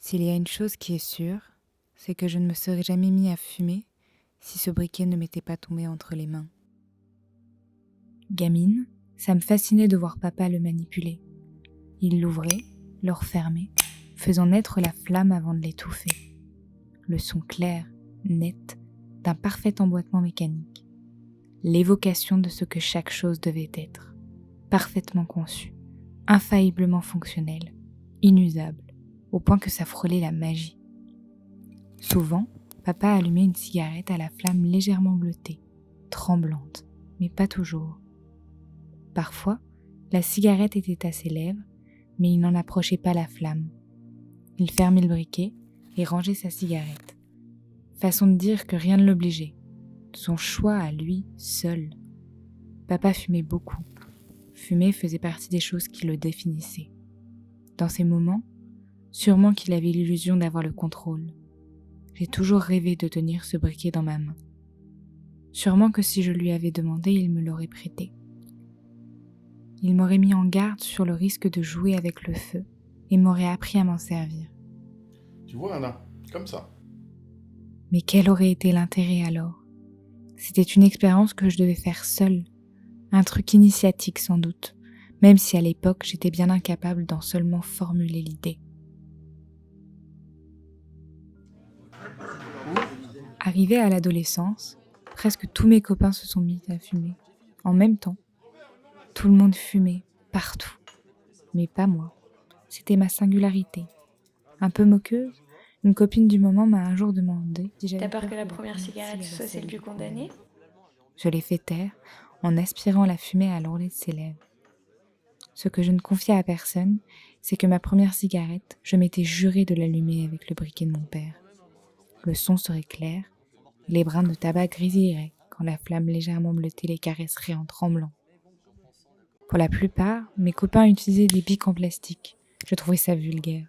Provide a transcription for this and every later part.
S'il y a une chose qui est sûre, c'est que je ne me serais jamais mis à fumer si ce briquet ne m'était pas tombé entre les mains. Gamine, ça me fascinait de voir papa le manipuler. Il l'ouvrait, le refermait, faisant naître la flamme avant de l'étouffer. Le son clair, net, d'un parfait emboîtement mécanique. L'évocation de ce que chaque chose devait être. Parfaitement conçu, infailliblement fonctionnel, inusable, au point que ça frôlait la magie. Souvent, papa allumait une cigarette à la flamme légèrement bleutée, tremblante, mais pas toujours. Parfois, la cigarette était à ses lèvres, mais il n'en approchait pas la flamme. Il fermait le briquet et rangeait sa cigarette. Façon de dire que rien ne l'obligeait. Son choix à lui, seul. Papa fumait beaucoup. Fumer faisait partie des choses qui le définissaient. Dans ces moments, sûrement qu'il avait l'illusion d'avoir le contrôle. J'ai toujours rêvé de tenir ce briquet dans ma main. Sûrement que si je lui avais demandé, il me l'aurait prêté. Il m'aurait mis en garde sur le risque de jouer avec le feu et m'aurait appris à m'en servir. Tu vois, Anna, comme ça. Mais quel aurait été l'intérêt alors ? C'était une expérience que je devais faire seule, un truc initiatique sans doute, même si à l'époque j'étais bien incapable d'en seulement formuler l'idée. Arrivé à l'adolescence, presque tous mes copains se sont mis à fumer, en même temps. Tout le monde fumait, partout, mais pas moi. C'était ma singularité. Un peu moqueuse, une copine du moment m'a un jour demandé si j'avais T'as peur que la la première cigarette soit celle du condamné ? Je l'ai fait taire en aspirant la fumée à l'orlet de ses lèvres. Ce que je ne confiais à personne, c'est que ma première cigarette, je m'étais juré de l'allumer avec le briquet de mon père. Le son serait clair, et les brins de tabac grésilleraient quand la flamme légèrement bleutée les caresserait en tremblant. Pour la plupart, mes copains utilisaient des bics en plastique. Je trouvais ça vulgaire.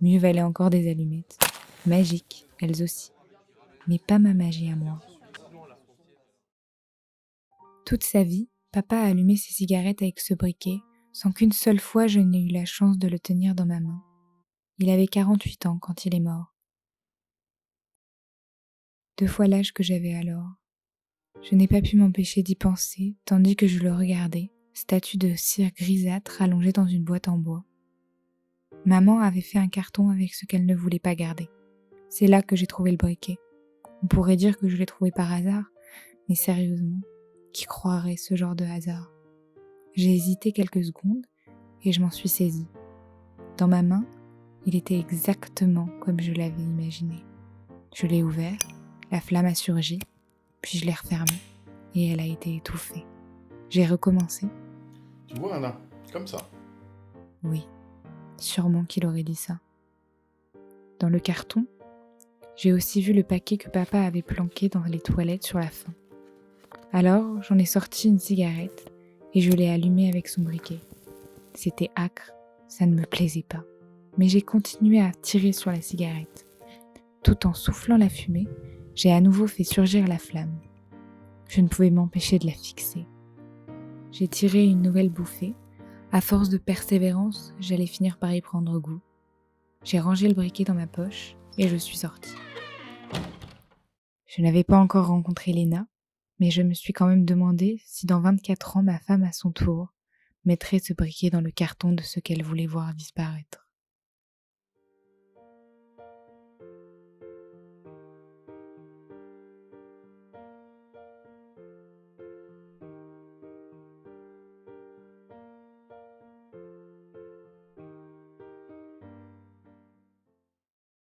Mieux valait encore des allumettes, magiques, elles aussi, mais pas ma magie à moi. Toute sa vie, papa a allumé ses cigarettes avec ce briquet, sans qu'une seule fois je n'ai eu la chance de le tenir dans ma main. Il avait 48 ans quand il est mort. 2 fois l'âge que j'avais alors. Je n'ai pas pu m'empêcher d'y penser, tandis que je le regardais, statue de cire grisâtre allongée dans une boîte en bois. Maman avait fait un carton avec ce qu'elle ne voulait pas garder. C'est là que j'ai trouvé le briquet. On pourrait dire que je l'ai trouvé par hasard, mais sérieusement, qui croirait ce genre de hasard ? J'ai hésité quelques secondes et je m'en suis saisie. Dans ma main, il était exactement comme je l'avais imaginé. Je l'ai ouvert, la flamme a surgi, puis je l'ai refermée et elle a été étouffée. J'ai recommencé. Tu vois, Anna, comme ça. Oui, sûrement qu'il aurait dit ça. Dans le carton, j'ai aussi vu le paquet que papa avait planqué dans les toilettes sur la fin. Alors, j'en ai sorti une cigarette et je l'ai allumée avec son briquet. C'était âcre, ça ne me plaisait pas. Mais j'ai continué à tirer sur la cigarette. Tout en soufflant la fumée, j'ai à nouveau fait surgir la flamme. Je ne pouvais m'empêcher de la fixer. J'ai tiré une nouvelle bouffée. À force de persévérance, j'allais finir par y prendre goût. J'ai rangé le briquet dans ma poche et je suis sortie. Je n'avais pas encore rencontré Léna, mais je me suis quand même demandé si dans 24 ans ma femme à son tour mettrait ce briquet dans le carton de ce qu'elle voulait voir disparaître.